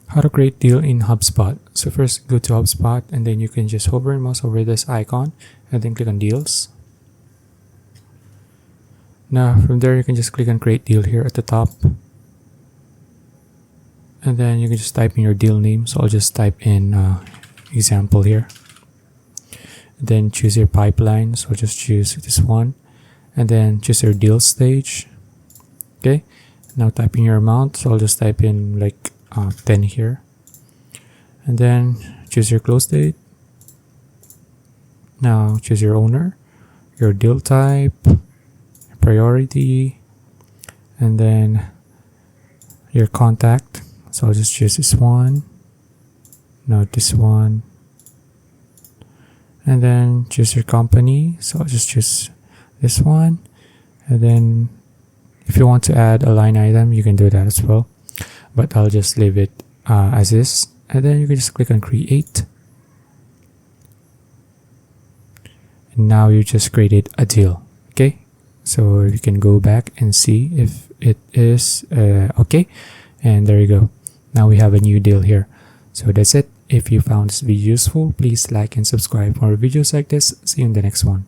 How to create deal in HubSpot. So first go to HubSpot and then you can just hover and mouse over this icon and then click on deals. Now from there you can just click on create deal here at the top. And then you can just type in your deal name. So I'll just type in example here. And then choose your pipeline. So just choose this one. And then choose your deal stage. Okay. Now type in your amount. So I'll just type in like 10 here. And then choose your close date. Now choose your owner, your deal type, priority, and then your contact. So I'll just choose this one. Now this one. And then choose your company. So I'll just choose this one. And then if you want to add a line item, you can do that as well. But I'll just leave it as is. And then you can just click on create. And now you just created a deal. Okay. So you can go back and see if it is okay. And there you go. Now we have a new deal here. So that's it. If you found this video useful, please like and subscribe for more videos like this. See you in the next one.